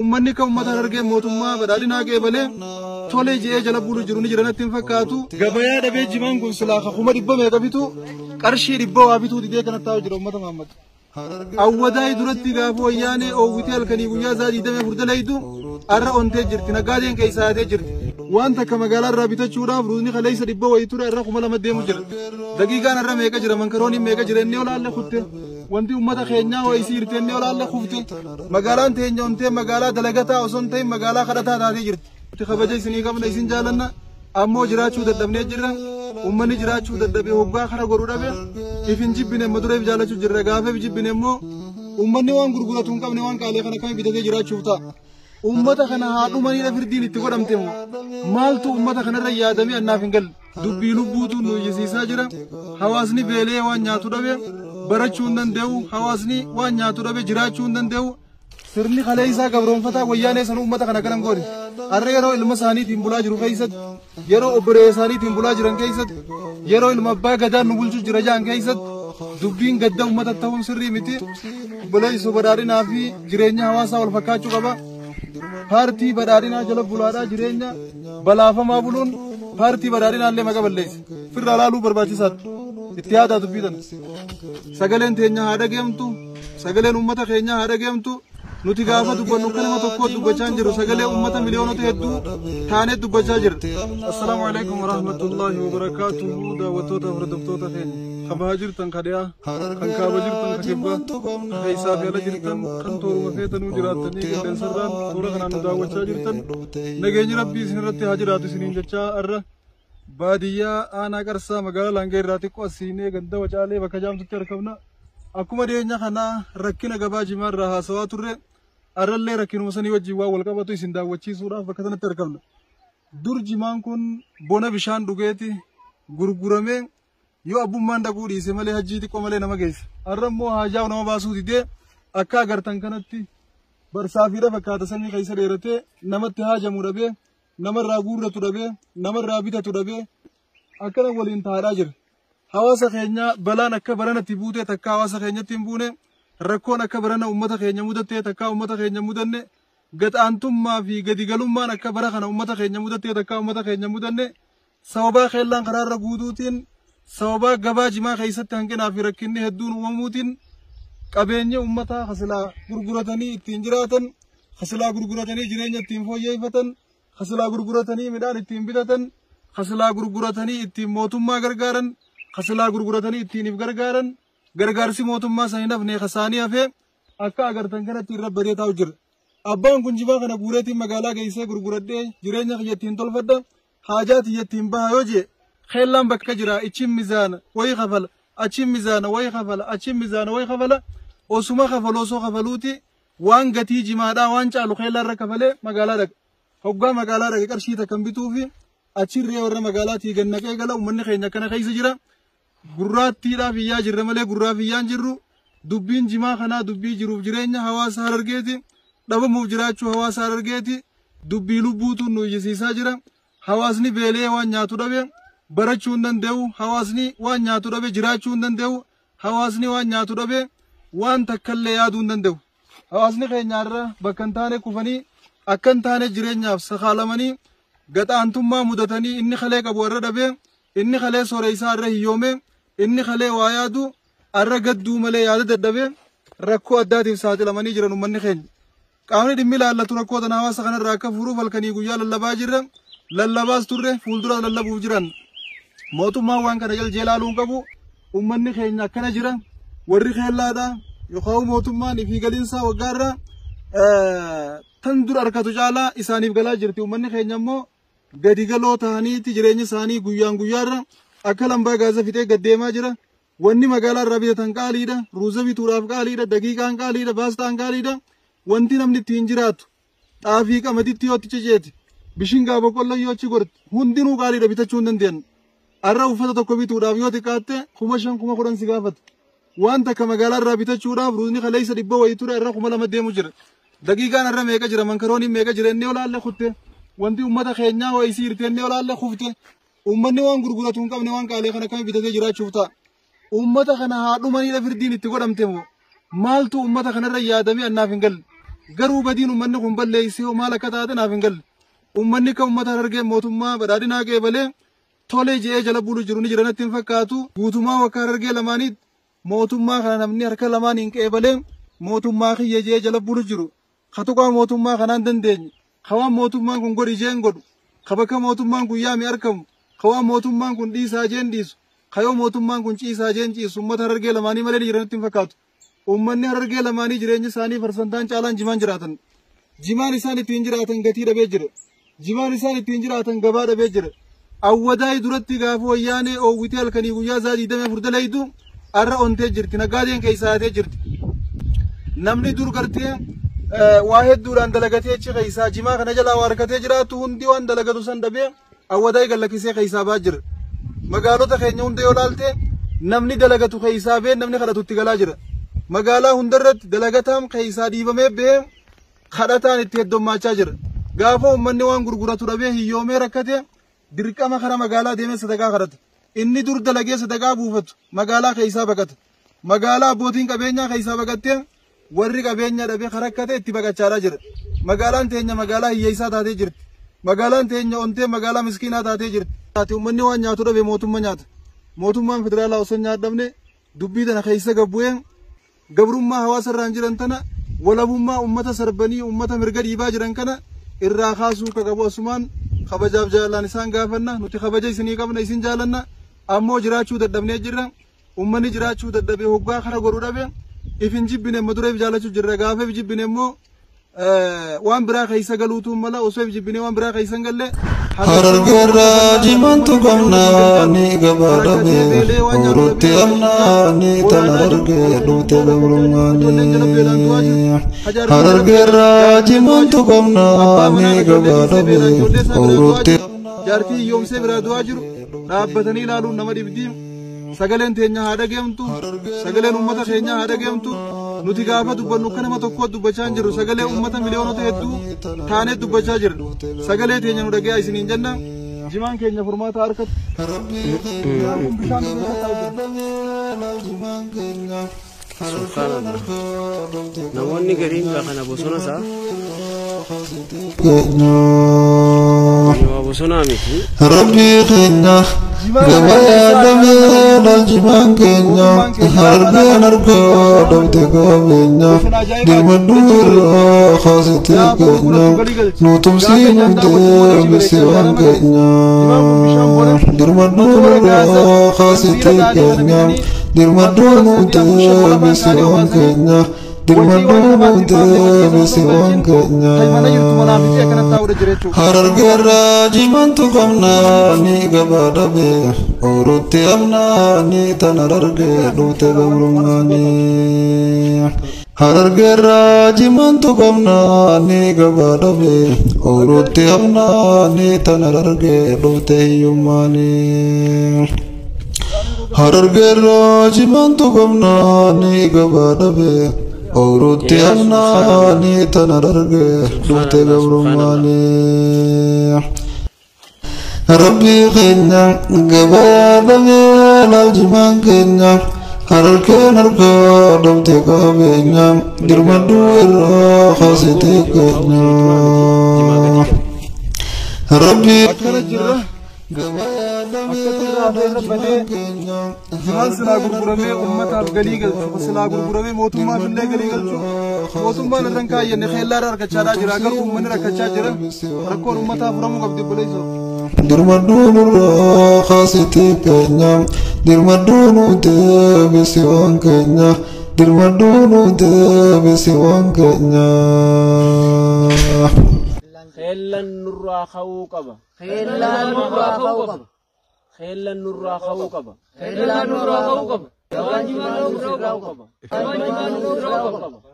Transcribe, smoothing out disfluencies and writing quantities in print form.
Ummanni kan uummata harargee mootummaa badhaadhinaa qeebalee tolee ji'ee jala bulu jiru ni jiranatti hin fakkaatu. Gabayaa dhabee jimaan kun silaa kakuma dhibba meeqa bitu qarshii dhibba waa bituu didee kanatti taa'u jira uummata Muhammad. Awwadaa duratti gaafa wayyaanee oowwitee halkanii guyyaa isaa 24 laydu arra ontee jirti nagaadeen keessaa haatee jirti. Waan takka magaalaa irraa bitachuudhaaf ruusni kaleessa dhibba wayii ture irra 2,000 deemu jira. Daqiiqaan irra meeqa jira mankarooniin meeqa jira inni olaalle kutte. Wanti uummata keenyaa wayisii irtee inni olaalle kufte. Magaalaan teenya ontee magaalaa dalagataa osoo hin ta'in magaalaa kadhataa taatee jirti. Kabaja isinii qabna isin jaalanna ammoo jiraachuu dadhabnee jirra. Uummanni jiraachuu dadhabee hoggaa kana godhuu dhabe ifin jibbine madureef jaalachuu jirra gaafeef jibbine immoo uummanni waan gurguratu hin qabne waan qaalee kana kami bitatee jiraachuuf ta'a. Uummata kana haadhumanii firdiin itti godhamte maaltu uummata kanarra yaadamee annaaf hin galle dubbii lubbuutu nu iyyisiisaa jira. Hawaasni beelee waan nyaatu dhabe barachuu hin danda'u. Hawaasni waan nyaatu dhabe jiraachuu hin danda'u. Sirni kalee isaa gabroonfataa wayyaanee san uummata kana garan goone. Har'a yeroo ilma isaaniitiin bulaa jiru keessatti yeroo obbolee isaaniitiin bulaa jiran keessatti yeroo ilma abbaa gadaan nu bulchuu jira jaan keessatti dubbiin gadda uummata ta'uun sirrii miti. Obboleessu badhaadhinaa fi jireenya hawaasaa wal fakkaachuu qaba. Paartii badhaadhinaa jala bulaadhaa jireenya balaafamaa buluun paartii badhaadhinaa illee maqaa balleessa. Firraa laaluu barbaachisaadha. Itti yaadaa dubbitan. Sagaleen teenya haa dhageemtu. Sagaleen uummata keenyaa haa dhageemtu. Nuti gaafa dubbannu kalma tokko dubbachaa hin jiru sagalee uummata miliyoonota hedduu taanee dubbachaa jirra. Assalaamu alaikum warahmatullahi wabarakaatuhu daawwattoota hordoftoota keenya. Kabaa jirtan kadhiyaa kan kaaba jirtan ka kibbaa keessaa fi ala jirtan kan tooruma feetanuu jiraattanii qilleensarraan toora kanaan nu daawwachaa jirtan nageenyi rabbii isin irratti haa jiraatu isiniin jechaa arra baadiyyaa aanaa qarsaa magaalaa Laangee irraa xiqqoo asiinee ganda Wacaalee bakka jaamtutti argamna. Akkuma dhiyeenya kanaa rakkina gabaa jimaa irraa haasawaa turre arrallee rakkinuma sanii wajjin waan wal qabatu isin daawwachiisuudhaaf bakka sanatti argamna. Dur jimaan kun bona bishaan dhugeeti gurguramee yoo abbummaan dhaquu dhiise malee hajjii xiqqoo malee nama geessa. Har'a immoo haajaa nama baasuu didee akka agartan kanatti barsaafiidha fakkaata sanyii keessa dheeratee namatti haajamuu dhabee namarraa guurratu dhabee namarraa bitatu dhabee akkana waliin taa'aa jira. Hawaasa keenya balaan akka baranatti buutee takka hawaasa keenyatti hin buune rakkoon akka barana uummata keenya mudattee takka uummata keenya mudanne gadhaantummaa fi gadigalummaan akka bara kana uummata keenya mudattee takka uummata keenya mudanne sababaa keellaan karaarra guutuutiin sababaa gabaa jimaa keessatti hanqinaa fi rakkinni hedduun uumamuutiin qabeenya uummataa hasilaa gurguratanii ittiin jiraatan hasilaa gurguratanii jireenya ittiin fooyyeffatan hasilaa gurguratanii midhaan ittiin bitatan hasilaa gurguratanii ittiin mootummaa gargaaran hasilaa gurguratanii ittiiniif gargaaran gargaarsi mootummaa sanii nafnee kasaanii hafee akka agartan kanatti irra badee taa'u jira. Abbaan kun jimaa kana guureetiin magaalaa geessee gurguradhee jireenya kiyya ittiin tolfadha haajaa tiyya ittiin baha yoo jee keellaan bakka jira ichin mizaana wayii kafala achin mizaana wayii kafala achin mizaana wayii kafala osuma kafalu osoo kafaluuti waan gatii jimaadhaa waan caalu keellaarra kafalee magaalaa dhaqa. Hoggaa magaalaa dhaqe qarshii takkan bituufi achirree warra magaalaatii gannaqee gala uummanni keenya kana keessa jira. Gurraattiidhaaf iyyaa jirra malee gurraaf iyyaan jirru dubbiin jimaa kanaa dubbii jiruuf jireenya hawaasa Harargeeti dhabamuuf jiraachuu hawaasa Harargeeti dubbii lubbuutu nu iyyisiisaa jira. Hawaasni beelee waan nyaatu dhabe barachuu hin danda'u. Hawaasni waan nyaatu dhabe jiraachuu hin danda'u. Hawaasni waan nyaatu dhabe waan takkallee yaaduu hin danda'u. Hawaasni keenyaarra bakka hin taane kufanii akka hin taane jireenyaaf sakaalamanii gadhaantummaa mudatanii inni kalee qabu warra dhabe inni kalee sooreysaa irra hiyyoome inni kalee waa yaadu arra gadduu malee yaada dadhabee rakkoo addaatiif saaxilamanii jiran uummanni keenya. Qaamni dhimmi ilaallatu rakkoo tana hawaasa kanarraa akka furuuf halkanii guyyaa lallabaa jirra. Lallabaas turre fuuldura lallabuuf jiran. Mootummaan waan kana jalaa laaluun qabu uummanni keenya akkana jira. Warri keellaadha yookaan mootummaan fi galiinsaa waggaarra tan dura harkatu caalaa isaaniif galaa jirti. Uummanni keenya immoo gadi galoo ta'aniiti jireenya isaanii guyyaan guyyaarra akka lambaa gaazaa fixee gaddeemaa jira. Wanni magaalaa irraa bitatan qaaliidha. Ruuza bituudhaaf qaaliidha. Daqiiqaan qaaliidha. Baastaan qaaliidha. Wanti namni ittiin jiraatu xaafii qamaditti yoo itti ceceeti bishingaa boqqolloo yoo achi gorti hundinuu qaaliidha bitachuu hin dandeenye. Har'a uffata tokko bituudhaaf yoo xiqqaatte 5,000 10,000 si gaafata. Waan takka magaalaa irraa bitachuudhaaf ruuzni kaleessa dhibba wayii ture irra 2,000 deemu jira. Daqiiqaan irra meeqa jira mankarooniin meeqa jira inni olaalle kutte wanti uummata keenyaa wayisii irtee inni olaalle kufte uummanni waan gurguratu hin qabne waan qaalee kana kami bitatee jiraachuuf ta'a. Uummata kana haadhumanii firdiin itti godhamte maaltu uummata kanarra yaadamee annaaf hin galle. garuu badiin ummanni kun balleessee maal akka taate naaf hin galle ummanni kan ummata Harargee mootummaa badhaadhinaa qeebalee tolee je'ee jala bulu jiru ni jiranatti hin fakkaatu guutumaa wakka Harargee lamaaniit mootummaa kana namni harka lamaan hin qeebalee mootummaa kiyya je'ee jala bulu jiru katuqaa mootummaa kanaan dandeenye kawaan mootummaan kun godhi jeen godhu kabaka mootummaan kun yaami arkamu kawaan mootummaan kun dhiisaa jeen dhiisu kayoo mootummaan kun ciisaa jeen ciisu ummata Harargee lamaanii malee ni jiranatti hin fakkaatu ummanni Harargee lamaanii jireenya isaanii farsantaan caalaan jimaan jiraatan jimaan isaan ittiin jiraatan gatii dhabee jira jimaan isaan ittiin jiraatan gabaa dhabee jira awwadaay duratti gaafa wayyaanee oowwitee halkanii guyyaa isaa 24 dalaytu arra ontee jirti nagaadeen keessaatee jirti namni dur gartee waa hedduudhaan dalagatee achi keessaa jimaa kana jalaa waa harkatee jiraatu hundi waan dalagatu san dhabee awwadaay gallakkisee keessaa baa jira magaalota keenya hunda yoo laalte namni dalagatu keessaa bee namni kadhatutti galaa jira magaalaa hundarratti dalagataan keessaa dhiibamee bee kadhataan itti heddommaachaa jira gaafa ummanni waan gurguratu dhabee hiyyoomee rakkate dirqama kara magaalaa deemee sadaqaa kadhata inni dur dalagee sadaqaa buufatu magaalaa keessaa baqata magaalaa abbootiin qabeenyaa keessaa baqattee warri qabeenya dhabee karakkate itti baqachaa jira magaalaan teenya magaalaa hiyyeessaa taatee jirti magaalaan teenya ontee magaalaa miskiinaa taatee jirti taate ummanni waan nyaatu dhabee mootummaa nyaata mootummaan federaalaa osoo nyaadhamne dubbii tana keessa gabbu'een gabrummaa hawaasa irraan jiran tana walabummaa ummata sarbanii ummata mirga dhiibaa jiran kana irraa kaasuu ka qabu asumaan kabajaaf jaalallaan isaan gaafanna nuti kabaja isinii qabna isin jaalanna ammoo jiraachuu dadhabnee jirra ummanni jiraachuu dadhabee hoggaa kara godhuu dhabe ifin jibbine madureef jaalachuu jirra gaafeef jibbine immoo waan biraa keessa galuutu mala osoo jibbine waan biraa keessa hin galle Harargeerraa jimantu qabnaa ni gabaadhabe orutti amnaa ni tan Harargee dhuute gabrummaanii Harargeerraa jimantu qabnaa ni gabaadhabe orutti jaartii hiyyoomsee biraa du'aa jiru dhaabbatanii ilaaluun nama dhibdii sagaleen teenya haa dhageemtu sagaleen ummata keenya haa dhageemtu nuti gaafa dubbannu akka nama tokko dubbachaa hin jirru sagalee ummata miliyoonota hedduu taanee dubbachaa jirru sagalee teenya nu dhageeyaa isiniin jenna jimaan keenya furmaata harkatti namoonni gariin kana bosona isaa bosona miti Rabbii keenya gabayaa dhamee laaljimaan keenya Harargeen harkaa dhabde qabeenya dirmaduu irraa kaasitee keenya nu tumsiin deebisee waan keenya dirmaduu irraa kaasitee keenya dirmaduu nu deebisee waan keenya dirmaduu deebisee waan keenya Harargeerraa jimantu qabnaa ni gabaadhabe orutti amnaa ni tan Harargee dhuute gabrummaanii Harargeerraa jimantu qabnaa ni gabaadhabe orutti amnaa ni tan Harargee dhuute hiyyummaanii Harargeerraa jimantu qabnaa ni gabaadhabe orutti amnaa ni tan Harargee dhuute gabrummaanii Rabbii keenya gabayaa dhamee laaljimaan keenya Harargeen harkaa dhabde qabeenya dirmaduu irraa kaasitee keenya Rabbii gabayaa dhamee laaljimaan keenya jimaan silaa gurguramee ummataaf galii galchu silaa gurguramee mootummaaf illee galii galchu mootummaan irraan kaayyenne keellaadha harkachaa jira garuu uummanni rakkachaa jira rakkoon ummataaf furamuu qabdi buleessu dirmaduu nurraa kaasitee keenya dirmaduu nu deebisee waan keenya dirmaduu nu deebisee waan keenya خيلن نرى خوكبا خيلن نرى خوكبا خيلن نرى خوكبا خيلن نرى خوكبا